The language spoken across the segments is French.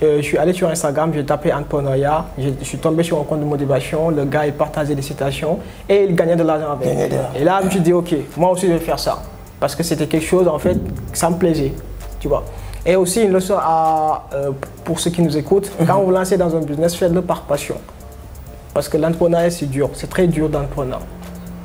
je suis allé sur Instagram, j'ai tapé entrepreneuriat, je suis tombé sur un compte de motivation, le gars il partageait des citations et il gagnait de l'argent avec. Et là, je me suis dit, ok, moi aussi je vais faire ça. Parce que c'était quelque chose, en fait, ça me plaisait, tu vois. Et aussi, une leçon pour ceux qui nous écoutent, quand vous vous lancez dans un business, faites-le par passion. Parce que l'entrepreneuriat, c'est dur, c'est très dur d'entreprendre.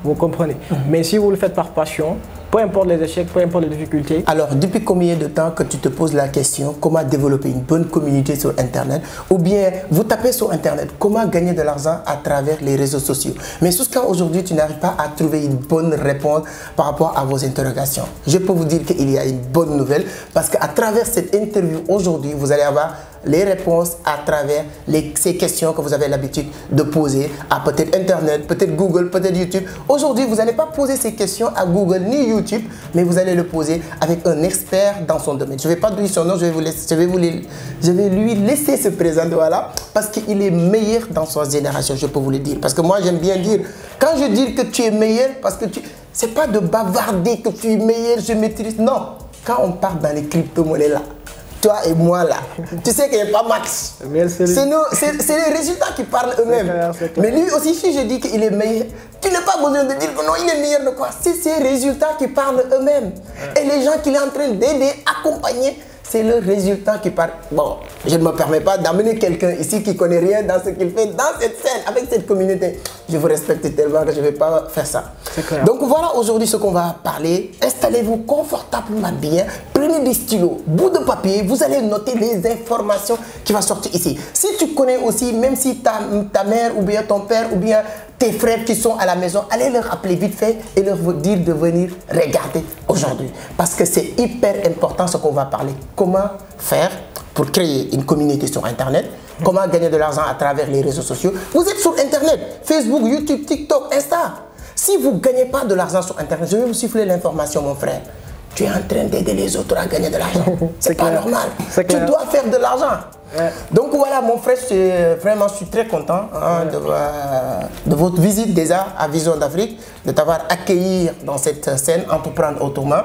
Vous comprenez. Mais si vous le faites par passion, peu importe les échecs, peu importe les difficultés. Alors, depuis combien de temps que tu te poses la question comment développer une bonne communauté sur Internet? Ou bien, vous tapez sur Internet, comment gagner de l'argent à travers les réseaux sociaux? Mais jusqu'à aujourd'hui, tu n'arrives pas à trouver une bonne réponse par rapport à vos interrogations. Je peux vous dire qu'il y a une bonne nouvelle parce qu'à travers cette interview aujourd'hui, vous allez avoir les réponses à travers ces questions que vous avez l'habitude de poser à peut-être Internet, peut-être Google, peut-être YouTube. Aujourd'hui, vous n'allez pas poser ces questions à Google ni YouTube, mais vous allez le poser avec un expert dans son domaine. Je ne vais pas dire son nom, je vais lui laisser se présenter, voilà, parce qu'il est meilleur dans sa génération, je peux vous le dire. Parce que moi, j'aime bien dire, quand je dis que tu es meilleur, parce que c'est pas de bavarder que tu es meilleur, je maîtrise. Non, quand on part dans les crypto-monnaies là, toi et moi là, tu sais qu'il n'y a pas max. C'est les résultats qui parlent eux-mêmes. Mais lui aussi, si je dis qu'il est meilleur, tu n'as pas besoin de dire que non, il est meilleur de quoi. C'est ces résultats qui parlent eux-mêmes. Et les gens qu'il est en train d'aider, accompagner, c'est le résultat qui parle. Bon, je ne me permets pas d'amener quelqu'un ici qui ne connaît rien dans ce qu'il fait, dans cette scène, avec cette communauté. Je vous respecte tellement que je ne vais pas faire ça. Donc voilà aujourd'hui ce qu'on va parler. Installez-vous confortablement bien, prenez des stylos, bout de papier, vous allez noter les informations qui vont sortir ici. Si tu connais aussi, même si ta mère ou bien ton père ou bien tes frères qui sont à la maison, allez leur appeler vite fait et leur dire de venir regarder aujourd'hui. Parce que c'est hyper important ce qu'on va parler. Comment faire pour créer une communauté sur Internet? Comment gagner de l'argent à travers les réseaux sociaux? Vous êtes sur Internet, Facebook, YouTube, TikTok, Insta. Si vous ne gagnez pas de l'argent sur Internet, je vais vous siffler l'information, mon frère. Tu es en train d'aider les autres à gagner de l'argent. C'est pas normal. Tu dois faire de l'argent. Donc voilà mon frère, vraiment je suis très content de votre visite déjà à Vision d'Afrique, de t'avoir accueilli dans cette scène Entreprendre Autrement.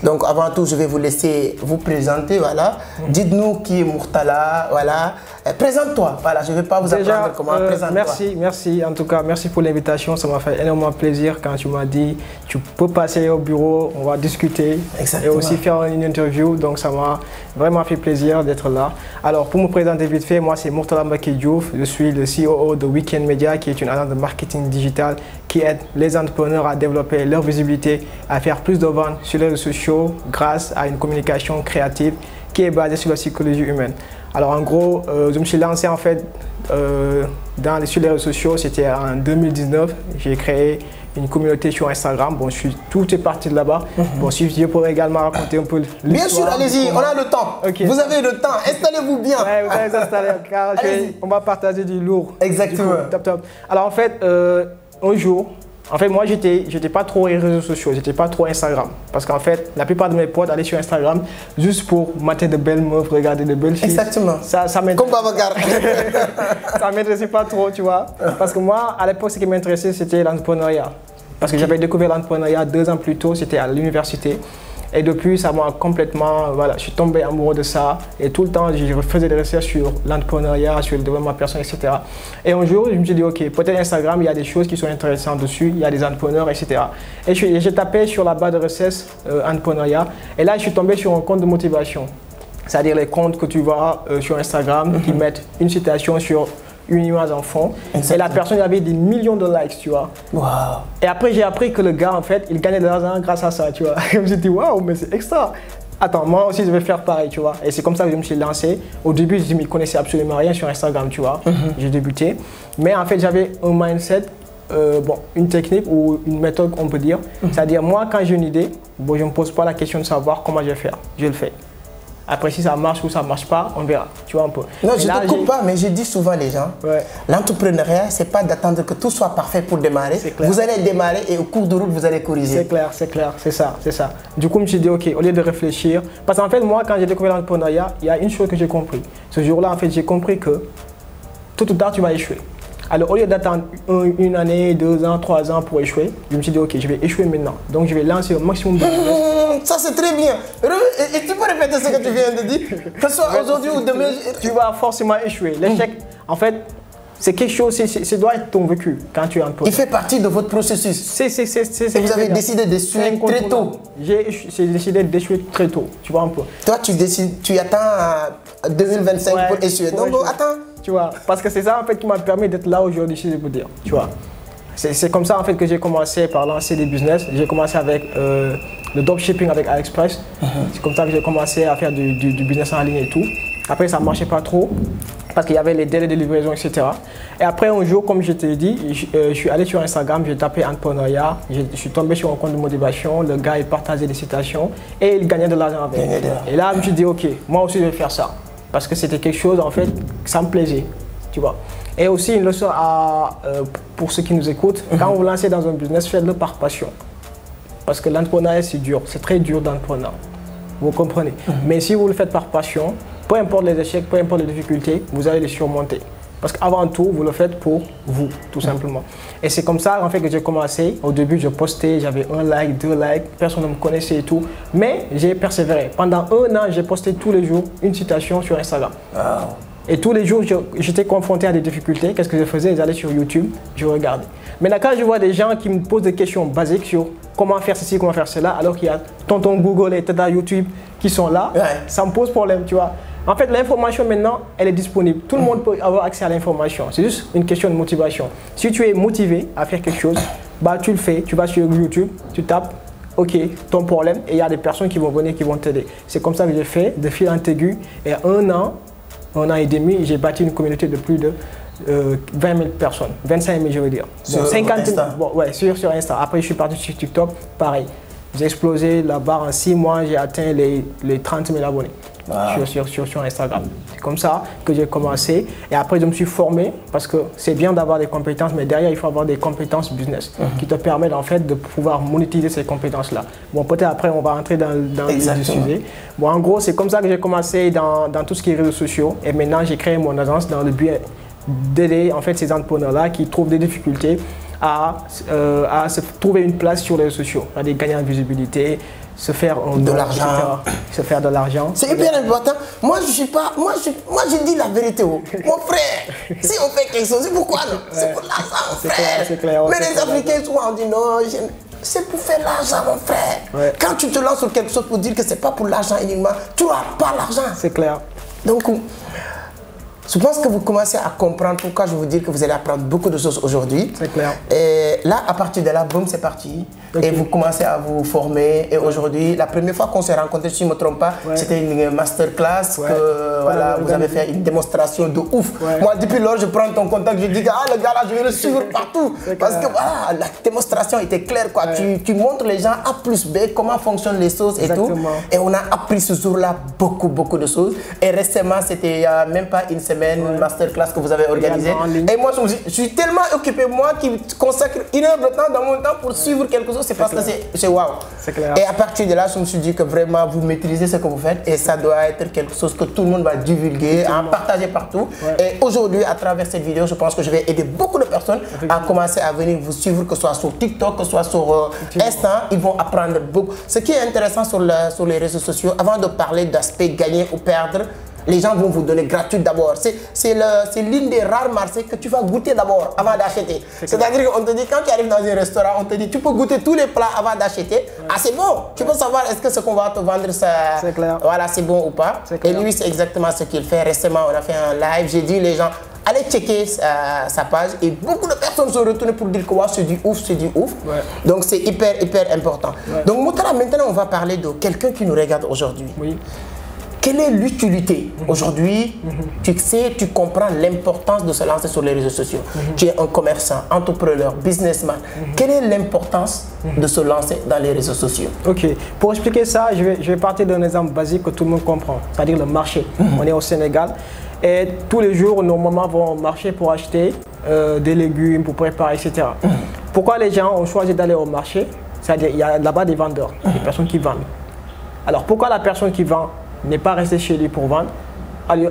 Donc avant tout je vais vous laisser vous présenter, voilà. Dites-nous qui est Murtala, voilà. Présente-toi, voilà, je ne vais pas vous apprendre comment présenter. Merci, en tout cas merci pour l'invitation, ça m'a fait énormément plaisir quand tu m'as dit tu peux passer au bureau, on va discuter. Exactement. Et aussi faire une interview, donc ça m'a vraiment fait plaisir d'être là. Alors pour me présenter vite fait, moi c'est Murtala Mbacké Diouf, je suis le CEO de Weekend Media qui est une agence de marketing digital qui aide les entrepreneurs à développer leur visibilité, à faire plus de ventes sur les réseaux sociaux grâce à une communication créative qui est basée sur la psychologie humaine. Alors en gros, je me suis lancé en fait sur les réseaux sociaux, c'était en 2019, j'ai créé une communauté sur Instagram. Bon, tout est parti de là-bas. Bon, si je pourrais également raconter un peu l'histoire. Bien sûr, allez-y, on a le temps. Okay. Vous avez le temps, installez-vous bien. Ouais, vous allez vous installer, car on va partager du lourd. Exactement. Du coup, top. Alors en fait, un jour, moi j'étais pas trop les réseaux sociaux, j'étais pas trop Instagram. Parce qu'en fait, la plupart de mes potes allaient sur Instagram juste pour mater de belles meufs, regarder de belles filles. Exactement. Ça comme Babacar. Ça m'intéressait pas trop, tu vois. Parce que moi, à l'époque, ce qui m'intéressait, c'était l'entrepreneuriat. Parce que j'avais découvert l'entrepreneuriat 2 ans plus tôt, c'était à l'université. Et depuis, ça m'a complètement, voilà, je suis tombé amoureux de ça. Et tout le temps, je faisais des recherches sur l'entrepreneuriat, sur le développement personnel, etc. Et un jour, je me suis dit, ok, peut-être Instagram, il y a des choses qui sont intéressantes dessus, il y a des entrepreneurs, etc. Et j'ai tapé sur la barre de recherche entrepreneuriat. Et là, je suis tombé sur un compte de motivation. C'est-à-dire les comptes que tu vois sur Instagram qui mettent une citation sur une image en fond. Exactement. Et la personne avait des millions de likes, tu vois. Wow. Et après, j'ai appris que le gars, en fait, il gagnait de l'argent grâce à ça, tu vois. Et je me suis dit, waouh, mais c'est extra. Attends, moi aussi, je vais faire pareil, tu vois. Et c'est comme ça que je me suis lancé. Au début, je ne m'y connaissais absolument rien sur Instagram, tu vois. J'ai débuté. Mais en fait, j'avais un mindset, une technique ou une méthode, on peut dire. C'est-à-dire, moi, quand j'ai une idée, je ne me pose pas la question de savoir comment je vais faire. Je le fais. Après, si ça marche ou ça ne marche pas, on verra. Tu vois un peu. Non, je ne te coupe pas, mais je dis souvent les gens, l'entrepreneuriat, ce n'est pas d'attendre que tout soit parfait pour démarrer. Vous allez démarrer et au cours de route, vous allez corriger. C'est clair, c'est ça. Du coup, je me suis dit, ok, au lieu de réfléchir, parce qu'en fait, moi, quand j'ai découvert l'entrepreneuriat, il y a une chose que j'ai compris. Ce jour-là, en fait, j'ai compris que tôt ou tard, tu vas échouer. Alors, au lieu d'attendre une année, 2 ans, 3 ans pour échouer, je me suis dit, ok, je vais échouer maintenant. Donc, je vais lancer au maximum de business. Ça, c'est très bien. Et tu peux répéter ce que tu viens de dire? Que ce soit aujourd'hui ou demain. Tu vas forcément échouer. L'échec, en fait, c'est quelque chose, ça doit être ton vécu quand tu es en Il fait partie de votre processus. Et vous avez décidé d'échouer très tôt. J'ai décidé d'échouer très tôt, tu vois un peu. Toi, tu attends 2025 pour échouer. Donc, attends. Tu vois, parce que c'est ça en fait qui m'a permis d'être là aujourd'hui, si je peux dire. Tu vois, c'est comme ça en fait que j'ai commencé par lancer des business. J'ai commencé avec le dropshipping avec AliExpress. C'est comme ça que j'ai commencé à faire du business en ligne et tout. Après, ça ne marchait pas trop parce qu'il y avait les délais de livraison, etc. Et après, un jour, comme je t'ai dit, je suis allé sur Instagram, j'ai tapé entrepreneuriat, je suis tombé sur un compte de motivation, le gars, il partageait des citations et il gagnait de l'argent avec. Et là, je me suis dit, ok, moi aussi, je vais faire ça. Parce que c'était quelque chose, en fait, ça me plaisait, tu vois. Et aussi, une leçon pour ceux qui nous écoutent, quand vous vous lancez dans un business, faites-le par passion. Parce que l'entrepreneuriat, c'est dur, c'est très dur d'entreprendre. Vous comprenez. Mais si vous le faites par passion, peu importe les échecs, peu importe les difficultés, vous allez les surmonter. Parce qu'avant tout, vous le faites pour vous, tout simplement. Et c'est comme ça en fait, que j'ai commencé. Au début, je postais, j'avais 1 like, 2 likes, personne ne me connaissait et tout. Mais j'ai persévéré. Pendant 1 an, j'ai posté tous les jours une citation sur Instagram. Wow. Et tous les jours, j'étais confronté à des difficultés. Qu'est-ce que je faisais? J'allais sur YouTube, je regardais. Maintenant, quand je vois des gens qui me posent des questions basiques sur comment faire ceci, comment faire cela, alors qu'il y a tonton Google et Tata YouTube qui sont là, ça me pose problème, tu vois. En fait, l'information maintenant, elle est disponible. Tout le monde peut avoir accès à l'information. C'est juste une question de motivation. Si tu es motivé à faire quelque chose, bah, tu le fais. Tu vas sur YouTube, tu tapes, ok, ton problème, et il y a des personnes qui vont venir, qui vont t'aider. C'est comme ça que j'ai fait, de fil en aiguille. Et 1 an et demi, j'ai bâti une communauté de plus de 20 000 personnes, 25 000 je veux dire. Sur 50 000, bon, ouais, sur Insta. Après, je suis parti sur TikTok, pareil. J'ai explosé la barre en 6 mois, j'ai atteint les 30 000 abonnés. Wow. Sur Instagram. C'est comme ça que j'ai commencé. Et après, je me suis formé parce que c'est bien d'avoir des compétences, mais derrière, il faut avoir des compétences business qui te permettent en fait de pouvoir monétiser ces compétences-là. Bon, peut-être après, on va entrer dans le sujet. Bon, en gros, c'est comme ça que j'ai commencé dans tout ce qui est réseaux sociaux. Et maintenant, j'ai créé mon agence dans le but d'aider en fait ces entrepreneurs-là qui trouvent des difficultés à se trouver une place sur les réseaux sociaux, à gagner en visibilité, se faire de l'argent. Se faire de l'argent. C'est hyper important. Moi, je dis la vérité. Mon frère, si on fait quelque chose, c'est pourquoi non? C'est pour l'argent, mon frère. C'est clair. Mais les Africains, souvent, on dit non, c'est pour faire l'argent, mon frère. Ouais. Quand tu te lances sur quelque chose pour dire que c'est pas pour l'argent uniquement, tu n'auras pas l'argent. C'est clair. Donc, je pense que vous commencez à comprendre pourquoi je vous dis que vous allez apprendre beaucoup de choses aujourd'hui. C'est clair. Et là, à partir de là, boum, c'est parti. Okay. Et vous commencez à vous former. Et aujourd'hui, la première fois qu'on s'est rencontrés, si je ne me trompe pas, c'était une masterclass que voilà, vous avez fait une démonstration de ouf. Moi, depuis lors, je prends ton contact, je dis que le gars là, je vais le suivre partout. Parce que voilà, la démonstration était claire. Quoi. Tu montres les gens A plus B, comment fonctionnent les choses et tout. Et on a appris ce jour-là beaucoup de choses. Et récemment, c'était il n'y a même pas une semaine, une masterclass que vous avez organisée. Et moi, je suis tellement occupé, moi, qui consacre 1 heure de temps dans mon temps pour suivre quelque chose. C'est parce que c'est waouh. Et à partir de là, je me suis dit que vraiment vous maîtrisez ce que vous faites et ça doit être quelque chose que tout le monde va divulguer, partager partout. Et aujourd'hui, à travers cette vidéo, je pense que je vais aider beaucoup de personnes à commencer à venir vous suivre, que ce soit sur TikTok, que ce soit sur Insta. Ils vont apprendre beaucoup. Ce qui est intéressant sur les réseaux sociaux, avant de parler d'aspect gagner ou perdre, les gens vont vous donner gratuit d'abord. C'est l'une des rares marchés que tu vas goûter d'abord avant d'acheter. C'est-à-dire qu'on te dit, quand tu arrives dans un restaurant, on te dit, tu peux goûter tous les plats avant d'acheter. Ah, c'est bon. Tu peux savoir est-ce que ce qu'on va te vendre, voilà, c'est bon ou pas. Et lui, c'est exactement ce qu'il fait. Récemment, on a fait un live. J'ai dit, les gens, allez checker sa page. Et beaucoup de personnes sont retournées pour dire que c'est du ouf, c'est du ouf. Donc, c'est hyper important. Donc, Moutara, maintenant, on va parler de quelqu'un qui nous regarde aujourd'hui. Oui. Quelle est l'utilité? Aujourd'hui, tu sais, tu comprends l'importance de se lancer sur les réseaux sociaux. Tu es un commerçant, entrepreneur, businessman. Quelle est l'importance de se lancer dans les réseaux sociaux? Ok, pour expliquer ça, je vais partir d'un exemple basique que tout le monde comprend, c'est-à-dire le marché. On est au Sénégal et tous les jours, nos mamans vont au marché pour acheter des légumes, pour préparer, etc. Pourquoi les gens ont choisi d'aller au marché? C'est-à-dire il y a là-bas des vendeurs, des personnes qui vendent. Alors pourquoi la personne qui vend n'est pas resté chez lui pour vendre?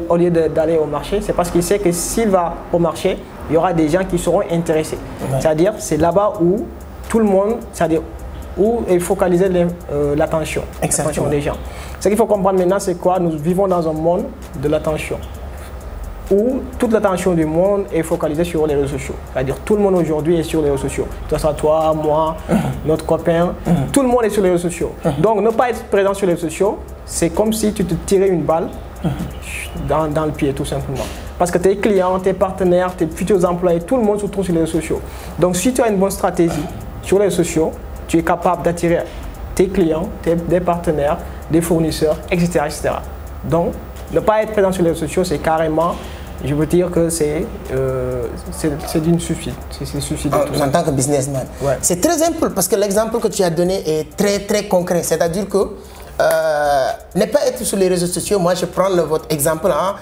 au lieu d'aller au marché, c'est parce qu'il sait que s'il va au marché, il y aura des gens qui seront intéressés. C'est-à-dire, c'est là-bas où tout le monde, c'est-à-dire où est focalisée l'attention des gens. Ce qu'il faut comprendre maintenant, c'est quoi? Nous vivons dans un monde de l'attention, où toute l'attention du monde est focalisée sur les réseaux sociaux. C'est-à-dire tout le monde aujourd'hui est sur les réseaux sociaux. Toi, moi, notre copain, tout le monde est sur les réseaux sociaux. Donc ne pas être présent sur les réseaux sociaux, c'est comme si tu te tirais une balle dans le pied tout simplement. Parce que tes clients, tes partenaires, tes futurs employés, tout le monde se trouve sur les réseaux sociaux. Donc si tu as une bonne stratégie sur les réseaux sociaux, tu es capable d'attirer tes clients, des partenaires, des fournisseurs, etc., etc. Donc ne pas être présent sur les réseaux sociaux, c'est carrément, je veux dire que c'est d'une suicide. C'est suicide en tant que businessman. Ouais. C'est très simple parce que l'exemple que tu as donné est très très concret. C'est-à-dire que ne pas être sur les réseaux sociaux, moi je prends votre exemple, hein,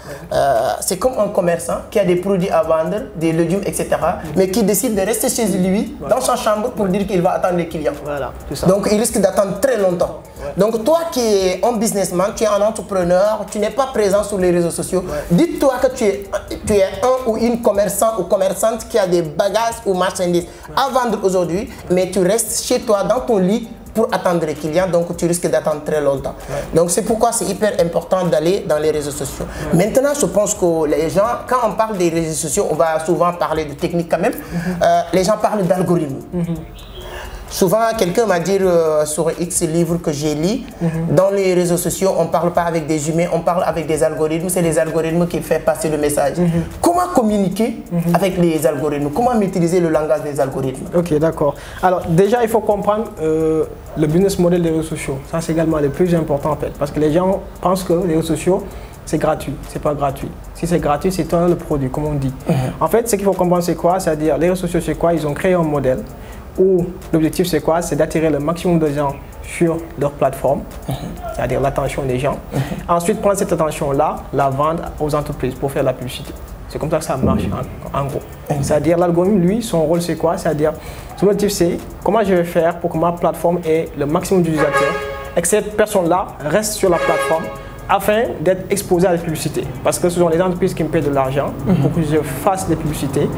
c'est comme un commerçant qui a des produits à vendre, des légumes, etc. Mais qui décide de rester chez lui, dans sa chambre, pour dire qu'il va attendre les clients. Voilà, c'est ça. Donc il risque d'attendre très longtemps. Donc toi qui es un businessman, tu es un entrepreneur, tu n'es pas présent sur les réseaux sociaux, dites-toi que tu es un ou une commerçant ou commerçante qui a des bagages ou marchandises à vendre aujourd'hui, mais tu restes chez toi dans ton lit pour attendre les clients, donc tu risques d'attendre très longtemps. Donc c'est pourquoi c'est hyper important d'aller dans les réseaux sociaux. Maintenant, je pense que les gens, quand on parle des réseaux sociaux, on va souvent parler de technique quand même. Les gens parlent d'algorithmes. Souvent, quelqu'un m'a dit sur X livre que j'ai lu, dans les réseaux sociaux, on ne parle pas avec des humains, on parle avec des algorithmes. C'est les algorithmes qui font passer le message. Comment communiquer avec les algorithmes? Comment maîtriser le langage des algorithmes? Ok, d'accord. Alors déjà, il faut comprendre le business model des réseaux sociaux. Ça, c'est également le plus important en fait. Parce que les gens pensent que les réseaux sociaux, c'est gratuit. C'est pas gratuit. Si c'est gratuit, c'est le produit, comme on dit. En fait, ce qu'il faut comprendre, c'est quoi? C'est-à-dire, les réseaux sociaux, c'est quoi? Ils ont créé un modèle où l'objectif c'est quoi? C'est d'attirer le maximum de gens sur leur plateforme, c'est-à-dire l'attention des gens. Ensuite, prendre cette attention-là, la vendre aux entreprises pour faire la publicité. C'est comme ça que ça marche en gros. C'est-à-dire l'algorithme, lui, son rôle c'est quoi? C'est-à-dire, son objectif c'est comment je vais faire pour que ma plateforme ait le maximum d'utilisateurs et que cette personne-là reste sur la plateforme afin d'être exposée à la publicité. Parce que ce sont les entreprises qui me paient de l'argent pour que je fasse des publicités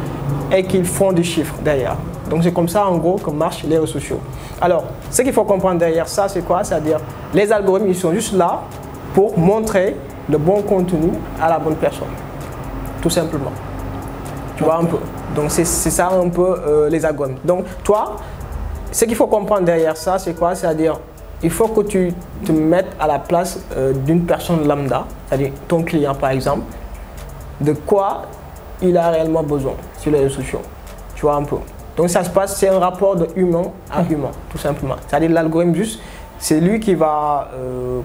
et qu'ils font du chiffre derrière. Donc c'est comme ça en gros que marchent les réseaux sociaux. Alors, ce qu'il faut comprendre derrière ça, c'est quoi? C'est-à-dire les algorithmes, ils sont juste là pour montrer le bon contenu à la bonne personne. Tout simplement. Tu vois un peu. Donc c'est ça un peu les algorithmes. Donc toi, ce qu'il faut comprendre derrière ça, c'est quoi? C'est-à-dire il faut que tu te mettes à la place d'une personne lambda, c'est-à-dire ton client par exemple, de quoi il a réellement besoin sur les réseaux sociaux. Tu vois un peu. Donc ça se passe, c'est un rapport de humain à humain, tout simplement. C'est-à-dire l'algorithme juste, c'est lui qui va,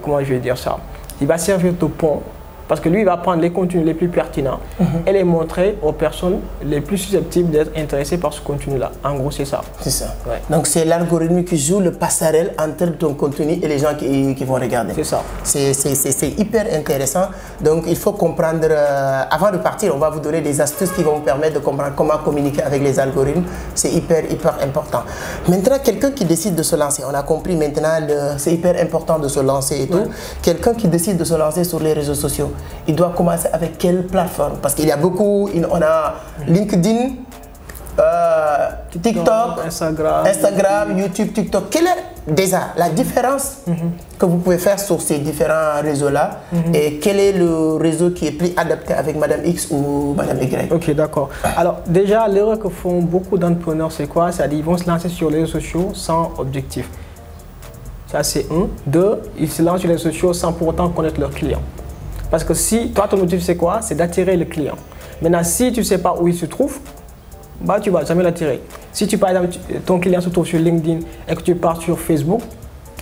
comment je vais dire ça, il va servir de pont. Parce que lui, il va prendre les contenus les plus pertinents et les montrer aux personnes les plus susceptibles d'être intéressées par ce contenu-là. En gros, c'est ça. C'est ça. Ouais. Donc, c'est l'algorithme qui joue le passerelle entre ton contenu et les gens qui vont regarder. C'est ça. C'est hyper intéressant. Donc, il faut comprendre, avant de partir, on va vous donner des astuces qui vont vous permettre de comprendre comment communiquer avec les algorithmes. C'est hyper important. Maintenant, quelqu'un qui décide de se lancer, on a compris maintenant, c'est hyper important de se lancer et tout. Quelqu'un qui décide de se lancer sur les réseaux sociaux, il doit commencer avec quelle plateforme? Parce qu'il y a beaucoup, on a LinkedIn, TikTok, Instagram, YouTube, TikTok. Quelle est déjà la différence que vous pouvez faire sur ces différents réseaux-là et quel est le réseau qui est plus adapté avec Madame X ou Madame Y? Ok, d'accord. Alors déjà, l'erreur que font beaucoup d'entrepreneurs, c'est quoi? C'est-à-dire qu'ils vont se lancer sur les réseaux sociaux sans objectif. Ça, c'est un. Deux, ils se lancent sur les réseaux sociaux sans pour autant connaître leurs clients. Parce que si, toi, ton objectif, c'est quoi? C'est d'attirer le client. Maintenant, si tu ne sais pas où il se trouve, bah, tu ne vas jamais l'attirer. Si, par exemple, ton client se trouve sur LinkedIn et que tu pars sur Facebook,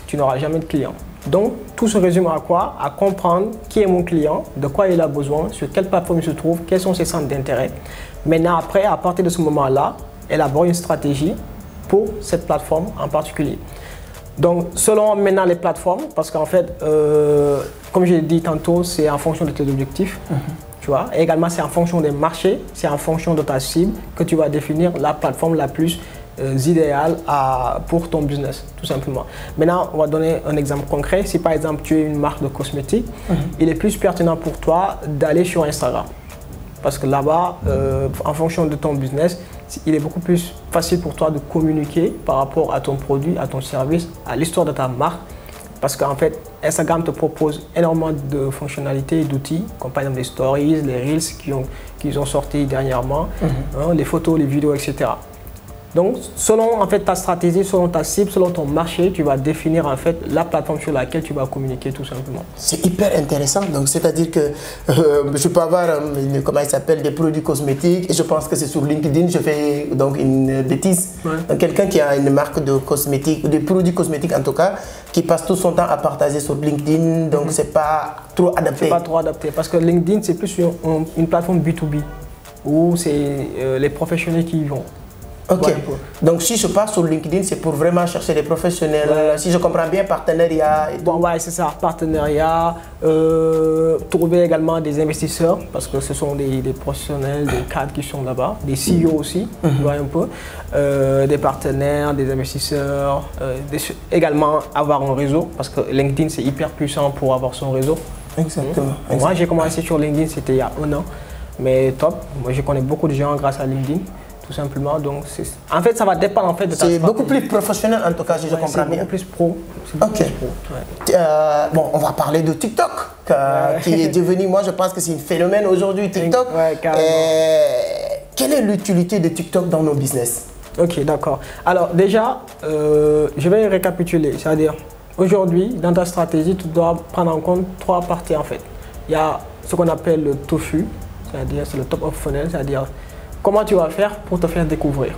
tu n'auras jamais de client. Donc, tout se résume à quoi? À comprendre qui est mon client, de quoi il a besoin, sur quelle plateforme il se trouve, quels sont ses centres d'intérêt. Maintenant, après, à partir de ce moment-là, élaborer une stratégie pour cette plateforme en particulier. Donc, selon maintenant les plateformes, parce qu'en fait, comme je l'ai dit tantôt, c'est en fonction de tes objectifs, tu vois. Et également, c'est en fonction des marchés, c'est en fonction de ta cible que tu vas définir la plateforme la plus idéales pour ton business, tout simplement. Maintenant, on va donner un exemple concret. Si par exemple tu es une marque de cosmétiques, il est plus pertinent pour toi d'aller sur Instagram. Parce que là-bas, en fonction de ton business, il est beaucoup plus facile pour toi de communiquer par rapport à ton produit, à ton service, à l'histoire de ta marque. Parce qu'en fait, Instagram te propose énormément de fonctionnalités et d'outils, comme par exemple les stories, les reels qu'ils ont sortis dernièrement, les photos, les vidéos, etc. Donc, selon en fait, ta stratégie, selon ta cible, selon ton marché, tu vas définir en fait la plateforme sur laquelle tu vas communiquer tout simplement. C'est hyper intéressant. Donc, c'est-à-dire que je peux avoir, comment il s'appelle, des produits cosmétiques et je pense que c'est sur LinkedIn, je fais donc une bêtise. Ouais. Quelqu'un qui a une marque de cosmétiques, des produits cosmétiques en tout cas, qui passe tout son temps à partager sur LinkedIn, donc c'est pas trop adapté. C'est pas trop adapté parce que LinkedIn, c'est plus une plateforme B2B où c'est les professionnels qui y vont. Ok, donc si je pars sur LinkedIn, c'est pour vraiment chercher des professionnels, si je comprends bien, partenariat et tout. Bon, ouais, c'est ça, partenariat, trouver également des investisseurs, parce que ce sont des professionnels, des cadres qui sont là-bas, des CEO aussi, tu vois un peu, des partenaires, des investisseurs, également avoir un réseau, parce que LinkedIn c'est hyper puissant pour avoir son réseau. Exactement. Moi j'ai commencé sur LinkedIn, c'était il y a 1 an, mais top, moi je connais beaucoup de gens grâce à LinkedIn. Tout simplement, donc en fait ça va dépendre en fait de ta stratégie. C'est beaucoup plus professionnel en tout cas si je comprends bien. C'est beaucoup plus pro. Ok. Bon, on va parler de TikTok qui est devenu, moi je pense que c'est un phénomène aujourd'hui TikTok. Quelle est l'utilité de TikTok dans nos business? Ok, d'accord. Alors déjà, je vais récapituler, c'est-à-dire aujourd'hui dans ta stratégie tu dois prendre en compte 3 parties en fait. Il y a ce qu'on appelle le TOFU, c'est-à-dire c'est le top of funnel, c'est-à-dire comment tu vas faire pour te faire découvrir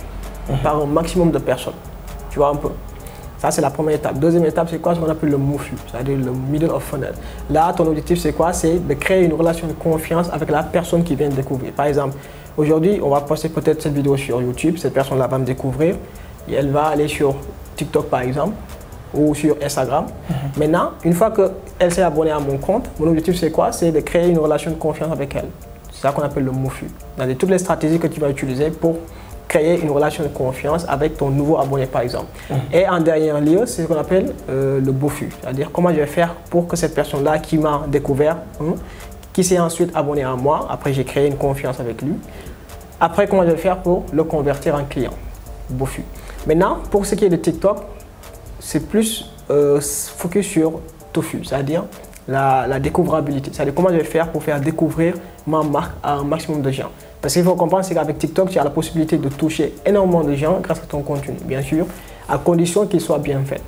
par un maximum de personnes. Tu vois un peu. Ça, c'est la première étape. Deuxième étape, c'est quoi ce qu'on appelle le MOFU, c'est-à-dire le middle of funnel. Là, ton objectif, c'est quoi? C'est de créer une relation de confiance avec la personne qui vient de découvrir. Par exemple, aujourd'hui, on va poster peut-être cette vidéo sur YouTube. Cette personne-là va me découvrir et elle va aller sur TikTok, par exemple, ou sur Instagram. Maintenant, une fois qu'elle s'est abonnée à mon compte, mon objectif, c'est quoi? C'est de créer une relation de confiance avec elle. C'est ça qu'on appelle le MOFU. Dans toutes les stratégies que tu vas utiliser pour créer une relation de confiance avec ton nouveau abonné par exemple. Et en dernier lieu, c'est ce qu'on appelle le BOFU. C'est-à-dire comment je vais faire pour que cette personne-là qui m'a découvert, qui s'est ensuite abonné à moi, après j'ai créé une confiance avec lui. Après, comment je vais faire pour le convertir en client, BOFU. Maintenant, pour ce qui est de TikTok, c'est plus focus sur TOFU, c'est-à-dire la découvrabilité. C'est-à-dire comment je vais faire pour faire découvrir ma marque à un maximum de gens. Parce qu'il faut comprendre, c'est qu'avec TikTok, tu as la possibilité de toucher énormément de gens grâce à ton contenu, bien sûr, à condition qu'il soit bien fait.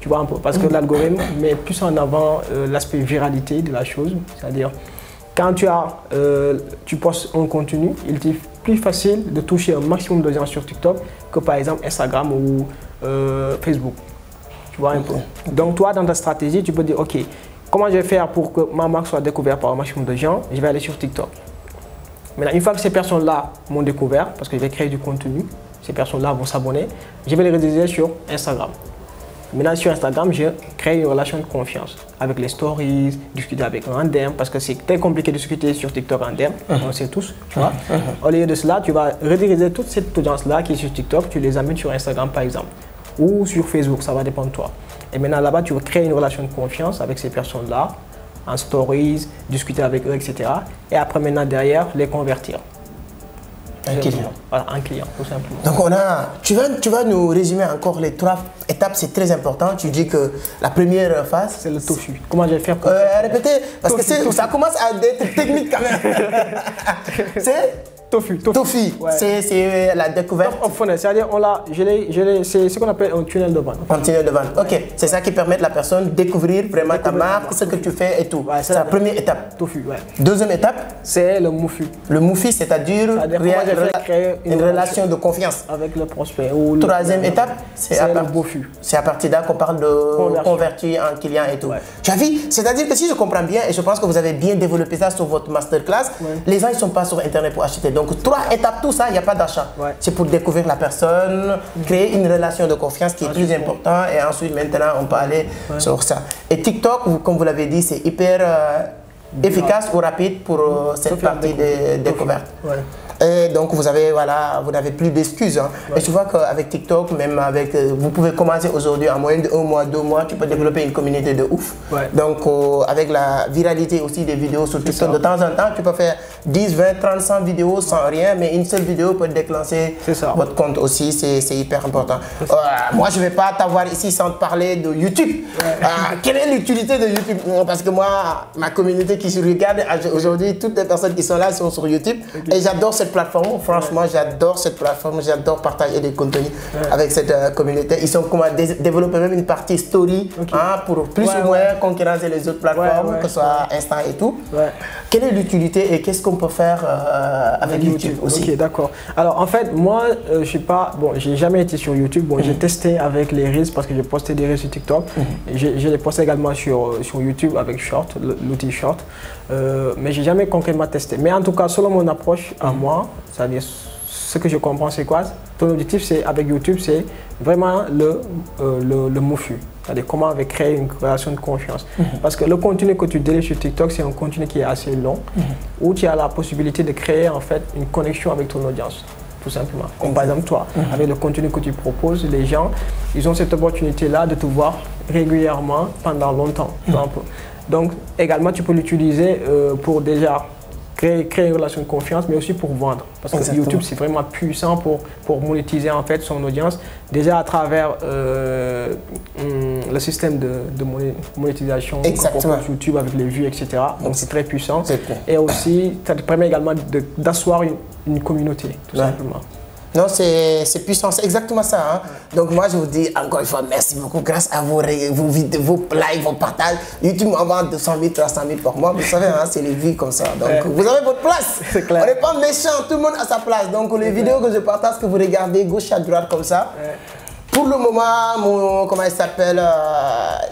Tu vois un peu, parce que l'algorithme met plus en avant l'aspect viralité de la chose. C'est-à-dire, quand tu postes un contenu, il est plus facile de toucher un maximum de gens sur TikTok que par exemple Instagram ou Facebook. Tu vois un peu. Donc toi, dans ta stratégie, tu peux dire, ok, comment je vais faire pour que ma marque soit découverte par un maximum de gens? Je vais aller sur TikTok. Maintenant, une fois que ces personnes-là m'ont découvert, parce que je vais créer du contenu, ces personnes-là vont s'abonner, je vais les rediriger sur Instagram. Maintenant, sur Instagram, je crée une relation de confiance avec les stories, discuter avec un DM, parce que c'est très compliqué de discuter sur TikTok en DM, on le sait tous, tu vois. Au lieu de cela, tu vas rediriger toute cette audience-là qui est sur TikTok, tu les amènes sur Instagram par exemple, ou sur Facebook, ça va dépendre de toi. Et maintenant, là-bas, tu vas créer une relation de confiance avec ces personnes-là, en stories, discuter avec eux, etc. Et après, maintenant, derrière, les convertir. Un client. Voilà, un client, tout simplement. Donc, tu vas nous résumer encore les 3 étapes, c'est très important. Tu dis que la première phase, c'est le TOFU. Comment je vais faire pour répétez, parce que ça commence à être technique quand même. C'est TOFU. Ouais. C'est la découverte. Top of funnel, c'est-à-dire c'est ce qu'on appelle un tunnel de vente. Un tunnel de vente, ok. C'est ça qui permet à la personne de découvrir vraiment ta marque, ce que tu fais et tout. Ouais, c'est la première étape. TOFU, ouais. Deuxième étape, c'est le MOFU. Le MOFU, c'est-à-dire créer une relation de confiance avec le prospect. Troisième étape, c'est le BOFU. C'est à partir là qu'on parle de convertir en client et tout. Ouais. Tu as vu? C'est-à-dire que si je comprends bien, et je pense que vous avez bien développé ça sur votre masterclass, les gens ne sont pas sur Internet pour acheter. Donc 3 étapes, tout ça, il n'y a pas d'achat. Ouais. C'est pour découvrir la personne, créer une relation de confiance qui est plus important et ensuite maintenant on peut aller sur ça. Et TikTok, comme vous l'avez dit, c'est hyper efficace ou rapide pour cette partie de découverte. Ouais. Et donc vous avez, voilà, vous n'avez plus d'excuses. Hein. Et je vois qu'avec TikTok, même avec, vous pouvez commencer aujourd'hui en moyenne de 1 mois, 2 mois, tu peux développer une communauté de ouf. Donc avec la viralité aussi des vidéos sur TikTok, de temps en temps, tu peux faire 10, 20, 30, 100 vidéos sans rien, mais une seule vidéo peut déclencher votre compte aussi, c'est hyper important. Moi, je ne vais pas t'avoir ici sans te parler de YouTube. Quelle est l'utilité de YouTube? Parce que moi, ma communauté qui se regarde aujourd'hui, toutes les personnes qui sont là sont sur YouTube. Et j'adore cette plateforme. Franchement, j'adore cette plateforme. J'adore partager des contenus avec cette communauté. Ils sont comment développer même une partie story pour plus ou moins concurrencer les autres plateformes, que ce soit Insta et tout. Quelle est l'utilité et qu'est-ce qu'on peut faire avec YouTube aussi? Ok, d'accord. Alors en fait, moi, je suis pas, bon, j'ai jamais été sur YouTube. Bon, j'ai testé avec les Reels parce que j'ai posté des Reels sur TikTok. Je les posté également sur YouTube avec Short, l'outil Short. Mais j'ai jamais concrètement testé. Mais en tout cas, selon mon approche à moi, c'est-à-dire ce que je comprends, c'est quoi? Ton objectif, c'est avec YouTube, c'est vraiment le MOFU. C'est-à-dire comment créer une relation de confiance. Parce que le contenu que tu délivres sur TikTok, c'est un contenu qui est assez long, où tu as la possibilité de créer en fait une connexion avec ton audience, tout simplement. Comme par exemple toi, avec le contenu que tu proposes, les gens, ils ont cette opportunité-là de te voir régulièrement pendant longtemps. Donc également, tu peux l'utiliser pour déjà créer une relation de confiance, mais aussi pour vendre. Parce que YouTube, c'est vraiment puissant pour monétiser en fait son audience. Déjà à travers le système de monétisation que YouTube avec les vues, etc. Donc c'est très puissant. Et aussi, ça te permet également d'asseoir une communauté, tout simplement. Non, c'est puissant, c'est exactement ça. Hein. Donc moi, je vous dis encore une fois, merci beaucoup. Grâce à vos lives, vos partages, YouTube m'envoie 200 000, 300 000 par mois. Vous savez, hein, c'est les vues comme ça. Donc vous avez votre place. On n'est pas méchant, tout le monde a sa place. Donc les vidéos que je partage, que vous regardez gauche à droite comme ça, pour le moment, comment il s'appelle,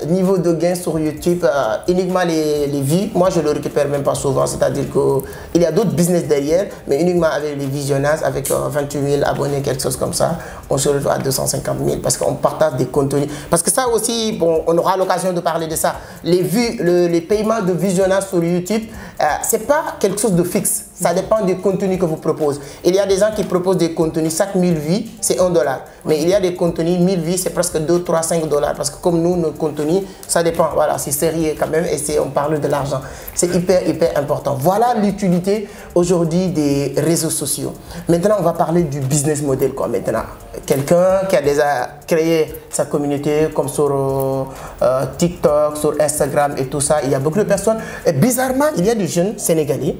niveau de gain sur YouTube, uniquement les vues, moi je ne le récupère même pas souvent, c'est-à-dire qu'il y a d'autres business derrière, mais uniquement avec les visionnages, avec 28 000 abonnés, quelque chose comme ça, on se retrouve à 250 000 parce qu'on partage des contenus. Parce que ça aussi, bon, on aura l'occasion de parler de ça. Les vues, les paiements de visionnage sur YouTube, c'est pas quelque chose de fixe. Ça dépend du contenu que vous proposez. Il y a des gens qui proposent des contenus, chaque 1000 vues, c'est $1. Mais il y a des contenus, 1000 vues, c'est presque 2, 3, 5 $. Parce que comme nous, nos contenus, ça dépend. Voilà, c'est sérieux quand même et on parle de l'argent. C'est hyper important. Voilà l'utilité aujourd'hui des réseaux sociaux. Maintenant, on va parler du business model. Quoi, maintenant, quelqu'un qui a déjà créé sa communauté comme sur TikTok, sur Instagram et tout ça, il y a beaucoup de personnes. Et bizarrement, il y a des jeunes Sénégalais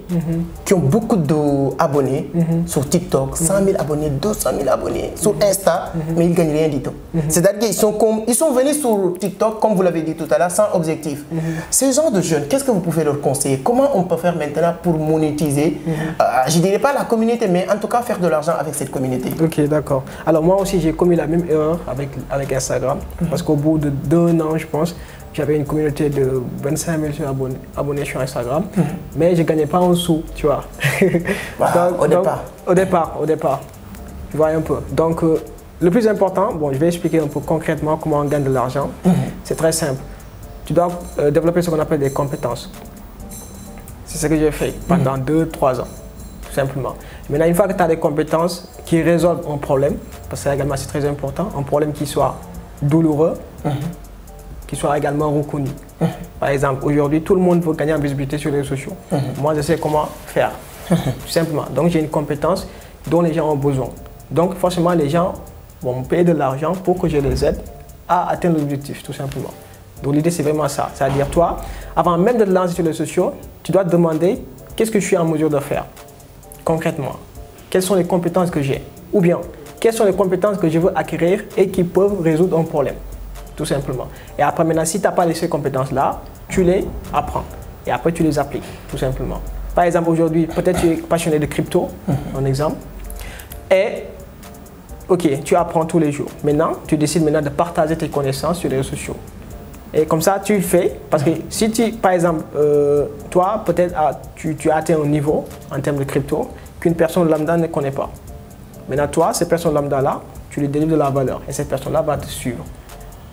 qui ont beaucoup d'abonnés sur TikTok, 100 000 abonnés, 200 000 abonnés, sur Insta, mais ils ne gagnent rien du tout. C'est-à-dire qu'ils sont venus sur TikTok, comme vous l'avez dit tout à l'heure, sans objectif. Ces gens de jeunes, qu'est-ce que vous pouvez leur conseiller? Comment on peut faire maintenant pour monétiser, je ne dirais pas la communauté, mais en tout cas faire de l'argent avec cette communauté? Ok, d'accord. Alors moi aussi, j'ai commis la même erreur avec Instagram, parce qu'au bout de 2 ans, je pense, j'avais une communauté de 25 000 abonnés sur Instagram, mais je ne gagnais pas un sou, tu vois. Au départ, tu vois un peu. Donc, le plus important, bon, je vais expliquer un peu concrètement comment on gagne de l'argent. C'est très simple. Tu dois développer ce qu'on appelle des compétences. C'est ce que j'ai fait pendant 2-3 ans, tout simplement. Maintenant, une fois que tu as des compétences qui résolvent un problème, parce que également c'est très important, un problème qui soit douloureux, qui soit également reconnu. Par exemple, aujourd'hui, tout le monde veut gagner en visibilité sur les réseaux sociaux. Moi, je sais comment faire, tout simplement. Donc, j'ai une compétence dont les gens ont besoin. Donc, forcément, les gens vont me payer de l'argent pour que je les aide à atteindre l'objectif, tout simplement. Donc, l'idée, c'est vraiment ça. C'est-à-dire, toi, avant même de te lancer sur les réseaux sociaux, tu dois te demander qu'est-ce que je suis en mesure de faire concrètement. Quelles sont les compétences que j'ai? Ou bien, quelles sont les compétences que je veux acquérir et qui peuvent résoudre un problème, tout simplement. Et après, maintenant, si tu n'as pas ces compétences-là, tu les apprends. Et après, tu les appliques, tout simplement. Par exemple, aujourd'hui, peut-être tu es passionné de crypto, un exemple. Et, ok, tu apprends tous les jours. Maintenant, tu décides maintenant de partager tes connaissances sur les réseaux sociaux. Et comme ça, tu le fais. Parce que si tu, par exemple, toi, peut-être tu as atteint un niveau en termes de crypto qu'une personne lambda ne connaît pas. Maintenant, toi, cette personne lambda-là, tu lui délivres de la valeur. Et cette personne-là va te suivre.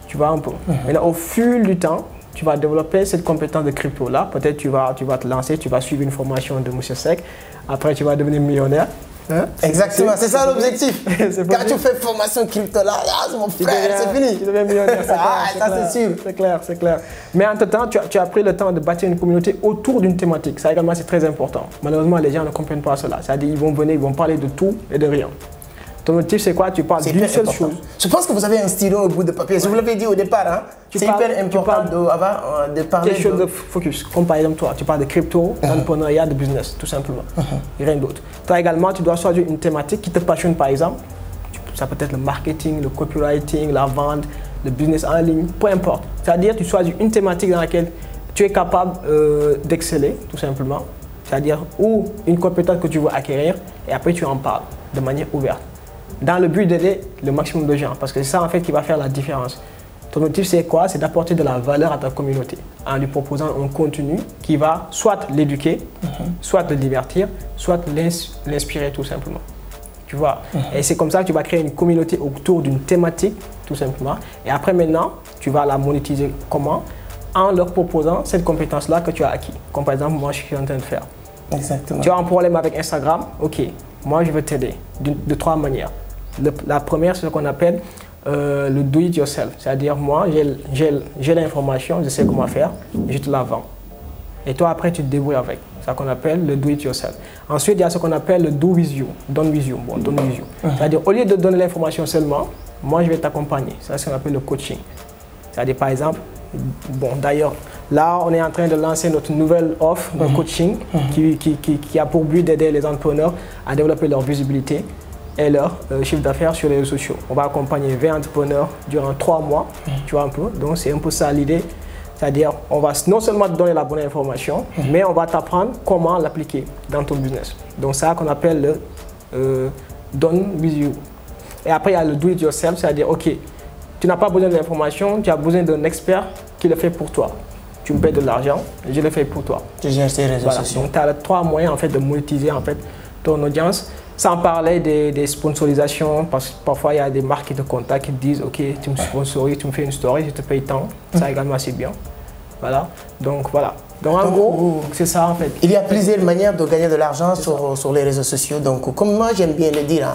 Tu vois un peu. Maintenant, au fil du temps, tu vas développer cette compétence de crypto-là. Peut-être tu vas te lancer, tu vas suivre une formation de M. Sec. Après, tu vas devenir millionnaire. Hein? Exactement, c'est ça l'objectif. Quand tu fais formation crypto là, mon frère, c'est fini. Tu deviens millionnaire, ça c'est sûr. C'est clair, c'est clair. Mais entre-temps, tu as pris le temps de bâtir une communauté autour d'une thématique. Ça également, c'est très important. Malheureusement, les gens ne comprennent pas cela. C'est-à-dire ils vont venir, ils vont parler de tout et de rien. Ton motif, c'est quoi? Tu parles d'une seule chose. Je pense que vous avez un stylo au bout de papier. Je vous l'avais dit au départ, hein? C'est hyper important de parler quelque chose de focus. Comme par exemple toi, tu parles de crypto, d'entrepreneuriat, de business, tout simplement. Et rien d'autre. Toi également, tu dois choisir une thématique qui te passionne, par exemple. Ça peut être le marketing, le copywriting, la vente, le business en ligne, peu importe. C'est-à-dire, tu choisis une thématique dans laquelle tu es capable d'exceller, tout simplement. C'est-à-dire, ou une compétence que tu veux acquérir, et après tu en parles de manière ouverte. Dans le but d'aider le maximum de gens, parce que c'est ça en fait qui va faire la différence. Ton motif c'est quoi? C'est d'apporter de la valeur à ta communauté en lui proposant un contenu qui va soit l'éduquer, soit le divertir, soit l'inspirer tout simplement. Tu vois? Et c'est comme ça que tu vas créer une communauté autour d'une thématique tout simplement. Et après maintenant, tu vas la monétiser comment? En leur proposant cette compétence-là que tu as acquis. Comme par exemple, moi je suis en train de faire. Exactement. Tu as un problème avec Instagram? Ok, moi je vais t'aider de 3 manières. La première, c'est ce qu'on appelle le do it yourself. C'est-à-dire, moi, j'ai l'information, je sais comment faire, je te la vends. Et toi, après, tu te débrouilles avec. C'est ce qu'on appelle le do it yourself. Ensuite, il y a ce qu'on appelle le do with you, done with you. Bon, done with you. C'est-à-dire, au lieu de donner l'information seulement, moi, je vais t'accompagner. C'est ce qu'on appelle le coaching. C'est-à-dire, par exemple, bon, d'ailleurs, là, on est en train de lancer notre nouvelle offre de coaching qui a pour but d'aider les entrepreneurs à développer leur visibilité et leur chiffre d'affaires sur les réseaux sociaux. On va accompagner 20 entrepreneurs durant 3 mois, tu vois un peu. Donc, c'est un peu ça l'idée. C'est-à-dire, on va non seulement te donner la bonne information, mais on va t'apprendre comment l'appliquer dans ton business. Donc, c'est ça qu'on appelle le done with you. Et après, il y a le do it yourself, c'est-à-dire, ok, tu n'as pas besoin de l'information, tu as besoin d'un expert qui le fait pour toi. Tu me payes de l'argent, je le fais pour toi. Tu gères tes réseaux sociaux. Donc, tu as 3 moyens en fait, de monétiser en fait, ton audience. Sans parler des sponsorisations, parce que parfois il y a des marques qui te contactent, qui te disent ok, tu me sponsorises, tu me fais une story, je te paye tant. Ça également c'est bien. Voilà. Donc voilà. Donc en gros, c'est ça en fait. Il y a plusieurs manières de gagner de l'argent sur les réseaux sociaux. Donc comme moi j'aime bien le dire,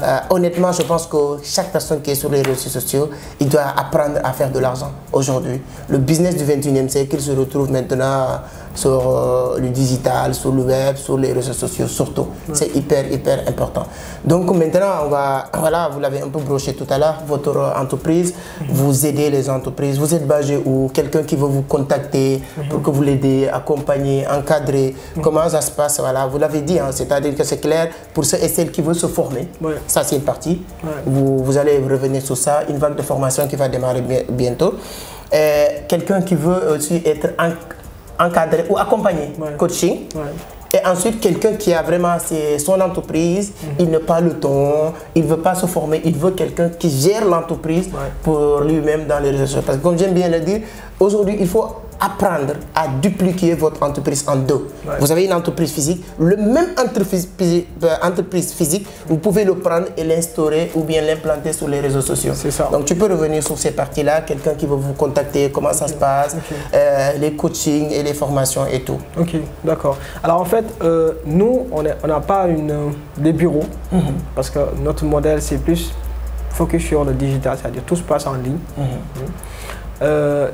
hein, honnêtement je pense que chaque personne qui est sur les réseaux sociaux, il doit apprendre à faire de l'argent aujourd'hui. Le business du 21e siècle, il se retrouve maintenant sur le digital, sur le web, sur les réseaux sociaux surtout. C'est hyper important. Donc maintenant, on va, voilà, vous l'avez un peu broché tout à l'heure, votre entreprise, vous aidez les entreprises, vous êtes basé où? Quelqu'un qui veut vous contacter pour que vous l'aidez, accompagner, encadrer, comment ça se passe? Voilà, vous l'avez dit, hein, c'est-à-dire que c'est clair pour ceux et celles qui veulent se former. Ça c'est une partie. Vous allez revenir sur ça, une vague de formation qui va démarrer bientôt. Quelqu'un qui veut aussi être encadré ou accompagné, coaching. Et ensuite, quelqu'un qui a vraiment son entreprise, il n'a pas le temps, il ne veut pas se former, il veut quelqu'un qui gère l'entreprise pour lui-même dans les réseaux sociaux. Parce que comme j'aime bien le dire, aujourd'hui, il faut apprendre à dupliquer votre entreprise en deux. Vous avez une entreprise physique, le même entreprise physique, vous pouvez le prendre et l'instaurer ou bien l'implanter sur les réseaux sociaux. C'est ça. Donc tu peux revenir sur ces parties-là, quelqu'un qui veut vous contacter, comment ça se passe, les coachings et les formations et tout. Ok, d'accord. Alors en fait, nous, on n'a pas des bureaux parce que notre modèle, c'est plus focus sur le digital, c'est-à-dire tout se passe en ligne.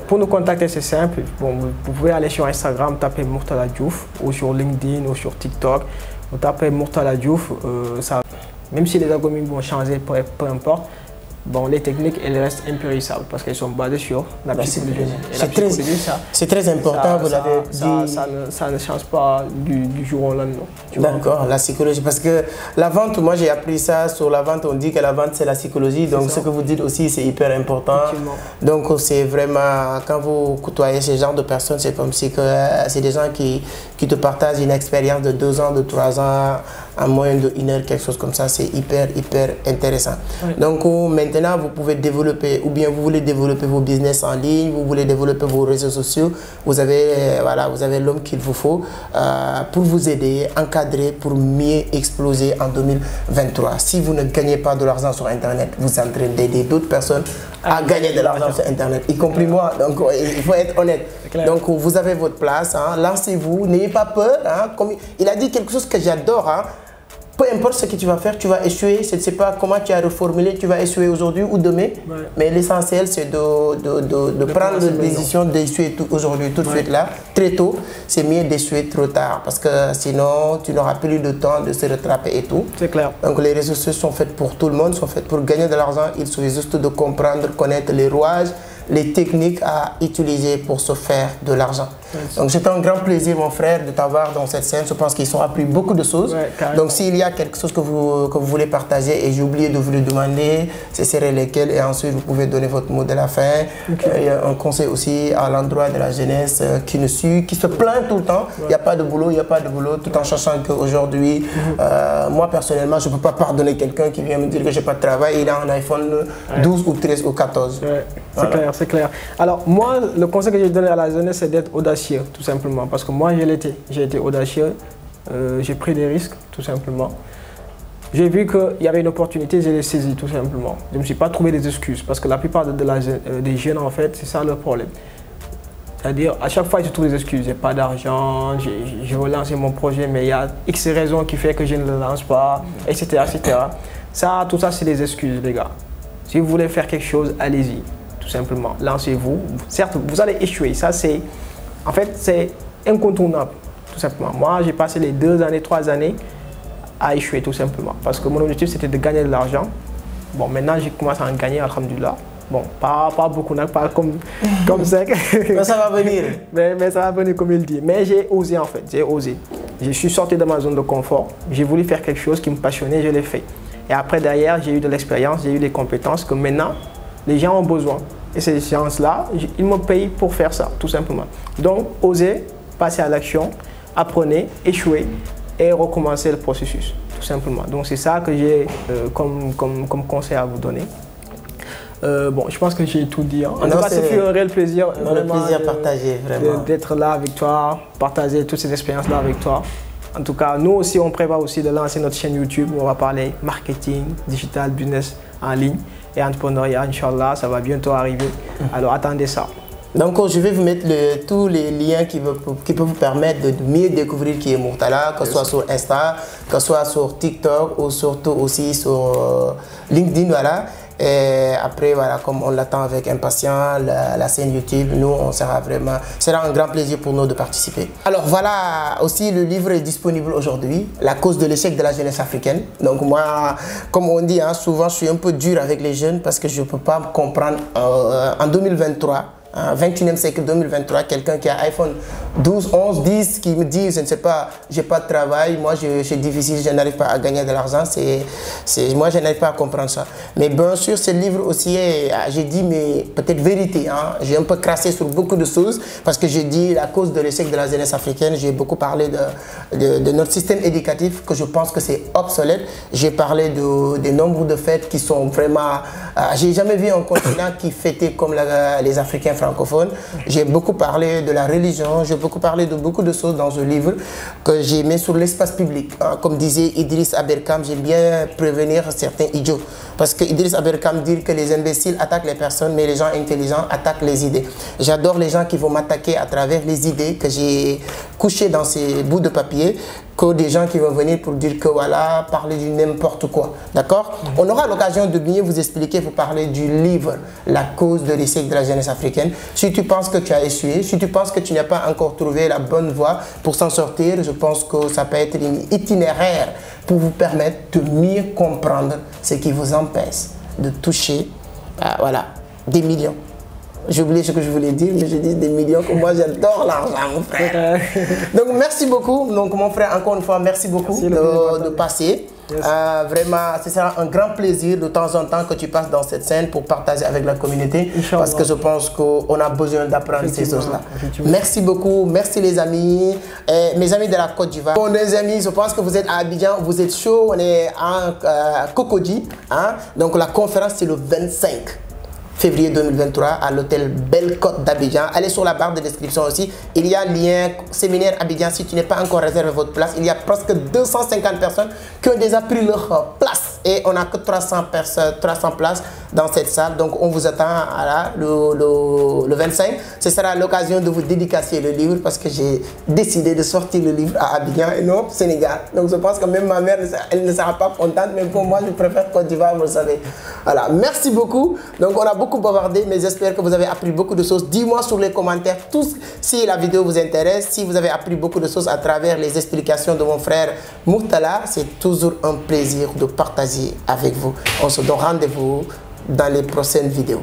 Pour nous contacter, c'est simple. Bon, vous pouvez aller sur Instagram, taper Murtala Diouf, ou sur LinkedIn, ou sur TikTok. Vous tapez Murtala Diouf, même si les algorithmes vont changer, peu importe. Bon, les techniques, elles restent impérissables parce qu'elles sont basées sur la psychologie. C'est très important, vous l'avez dit. Ça ne change pas du jour au lendemain. D'accord, la psychologie. Parce que la vente, moi j'ai appris ça, sur la vente, on dit que la vente c'est la psychologie. Donc ce que vous dites aussi, c'est hyper important. Donc c'est vraiment, quand vous côtoyez ce genre de personnes, c'est comme si c'est des gens qui te partagent une expérience de 2 ans, de 3 ans, en moins de 1 heure, quelque chose comme ça. C'est hyper intéressant. Donc maintenant, vous pouvez développer, ou bien vous voulez développer vos business en ligne, vous voulez développer vos réseaux sociaux, vous avez l'homme qu'il vous faut pour vous aider, encadrer, pour mieux exploser en 2023. Si vous ne gagnez pas de l'argent sur Internet, vous êtes en train d'aider d'autres personnes à gagner de l'argent sur Internet, y compris moi. Donc il faut être honnête. Donc vous avez votre place, hein, lancez-vous, n'ayez pas peur. Hein, comme il a dit quelque chose que j'adore. Hein, peu importe ce que tu vas faire, tu vas échouer. Je ne sais pas comment tu as reformulé, tu vas échouer aujourd'hui ou demain. Ouais. Mais l'essentiel, c'est de prendre la décision d'échouer aujourd'hui, tout de suite là, très tôt. C'est mieux d'échouer trop tard parce que sinon, tu n'auras plus de temps de se rattraper et tout. C'est clair. Donc, les réseaux sociaux sont faits pour tout le monde, sont faits pour gagner de l'argent. Il suffit juste de comprendre, connaître les rouages, les techniques à utiliser pour se faire de l'argent. Donc c'est un grand plaisir mon frère de t'avoir dans cette scène. Je pense qu'ils ont appris beaucoup de choses. Donc s'il y a quelque chose que vous voulez partager et j'ai oublié de vous le demander, ce serait lesquels et ensuite vous pouvez donner votre mot de la fin. Il y a un conseil aussi à l'endroit de la jeunesse qui se plaint tout le temps. Il n'y a pas de boulot, il n'y a pas de boulot, tout en sachant qu'aujourd'hui, moi personnellement, je ne peux pas pardonner quelqu'un qui vient me dire que je n'ai pas de travail. Il a un iPhone 12 ou 13 ou 14. C'est clair, c'est clair. Alors moi, le conseil que je donne à la jeunesse, c'est d'être audacieux, tout simplement. Parce que moi, j'ai été audacieux, j'ai pris des risques, tout simplement. J'ai vu qu'il y avait une opportunité, je l'ai saisie, tout simplement. Je ne me suis pas trouvé des excuses, parce que la plupart des jeunes, en fait, c'est ça le problème. C'est-à-dire, à chaque fois, ils se trouvent des excuses. J'ai pas d'argent, je veux lancer mon projet, mais il y a X raisons qui font que je ne le lance pas, etc. etc. Ça, tout ça, c'est des excuses, les gars. Si vous voulez faire quelque chose, allez-y. Tout simplement, lancez-vous. Certes, vous allez échouer. Ça, c'est incontournable, tout simplement. Moi, j'ai passé les 2 années, 3 années à échouer, tout simplement. Parce que mon objectif, c'était de gagner de l'argent. Bon, maintenant, j'ai commencé à en gagner, alhamdoulilah. Bon, pas beaucoup, pas comme ça. Mais ça va venir. Mais ça va venir, comme il dit. Mais j'ai osé, en fait. J'ai osé. Je suis sorti de ma zone de confort. J'ai voulu faire quelque chose qui me passionnait, je l'ai fait. Et après, derrière, j'ai eu de l'expérience, j'ai eu des compétences que maintenant, les gens ont besoin. Et ces séances-là, ils me payent pour faire ça, tout simplement. Donc, osez, passer à l'action, apprenez, échouez et recommencer le processus, tout simplement. Donc, c'est ça que j'ai comme conseil à vous donner. Bon, je pense que j'ai tout dit. En tout cas, c'est un réel plaisir. Un plaisir partagé, vraiment. D'être là avec toi, partager toutes ces expériences-là avec toi. En tout cas, nous aussi, on prévoit aussi de lancer notre chaîne YouTube où on va parler marketing, digital, business en ligne et entrepreneuriat. Inch'Allah, ça va bientôt arriver. Alors, attendez ça. Donc, je vais vous mettre tous les liens qui peuvent vous permettre de mieux découvrir qui est Murtala, que ce soit sur Insta, que ce soit sur TikTok ou surtout aussi sur LinkedIn, voilà. Et après, voilà, comme on l'attend avec impatience, la scène YouTube, nous, sera un grand plaisir pour nous de participer. Alors voilà, aussi le livre est disponible aujourd'hui, La cause de l'échec de la jeunesse africaine. Donc moi, comme on dit, hein, souvent je suis un peu dur avec les jeunes parce que je ne peux pas comprendre en 2023. 21e siècle 2023, quelqu'un qui a iPhone 12, 11, 10, qui me dit, je ne sais pas, j'ai pas de travail, moi c'est difficile, je n'arrive pas à gagner de l'argent, moi je n'arrive pas à comprendre ça. Mais bien sûr, ce livre aussi, j'ai dit, mais peut-être vérité, hein, j'ai un peu crassé sur beaucoup de choses, parce que j'ai dit la cause de l'échec de la jeunesse africaine, j'ai beaucoup parlé de notre système éducatif, que je pense que c'est obsolète, j'ai parlé des nombres de fêtes qui sont vraiment, j'ai jamais vu un continent qui fêtait comme les Africains francophones. J'ai beaucoup parlé de la religion, j'ai beaucoup parlé de beaucoup de choses dans ce livre que j'ai mis sur l'espace public. Comme disait Idriss Aberkam, j'aime bien prévenir certains idiots. Parce que Idriss Aberkam dit que les imbéciles attaquent les personnes, mais les gens intelligents attaquent les idées. J'adore les gens qui vont m'attaquer à travers les idées que j'ai couchées dans ces bouts de papier, que des gens qui vont venir pour dire que voilà, parler du n'importe quoi. D'accord? On aura l'occasion de bien vous expliquer, vous parler du livre La cause de l'échec de la jeunesse africaine. Si tu penses que tu as échoué, si tu penses que tu n'as pas encore trouvé la bonne voie pour s'en sortir, je pense que ça peut être une itinéraire pour vous permettre de mieux comprendre ce qui vous empêche de toucher voilà, des millions. J'ai oublié ce que je voulais dire, mais je dis des millions, que moi j'adore l'argent, mon frère. Donc merci beaucoup, donc mon frère, encore une fois, merci beaucoup de passer. Yes. Vraiment, ce sera un grand plaisir de temps en temps que tu passes dans cette scène pour partager avec la communauté, parce que je pense qu'on a besoin d'apprendre ces choses-là. Merci beaucoup, merci les amis, mes amis de la Côte d'Ivoire. Bon, les amis, je pense que vous êtes à Abidjan, vous êtes chaud, on est à Cocody, hein? Donc la conférence c'est le 25 février 2023 à l'hôtel Belle Côte d'Abidjan. Allez sur la barre de description aussi. Il y a lien séminaire Abidjan. Si tu n'es pas encore réservé votre place, il y a presque 250 personnes qui ont déjà pris leur place. et on n'a que 300 places dans cette salle. Donc on vous attend le 25. Ce sera l'occasion de vous dédicacer le livre parce que j'ai décidé de sortir le livre à Abidjan et non au Sénégal. Donc je pense que même ma mère, elle ne sera pas contente, mais pour moi, je préfère Côte d'Ivoire, vous le savez. Voilà, merci beaucoup. Donc on a beaucoup bavardé, mais j'espère que vous avez appris beaucoup de choses. Dis-moi sur les commentaires tous si la vidéo vous intéresse, si vous avez appris beaucoup de choses à travers les explications de mon frère Murtala. C'est toujours un plaisir de partager avec vous. On se donne rendez-vous dans les prochaines vidéos.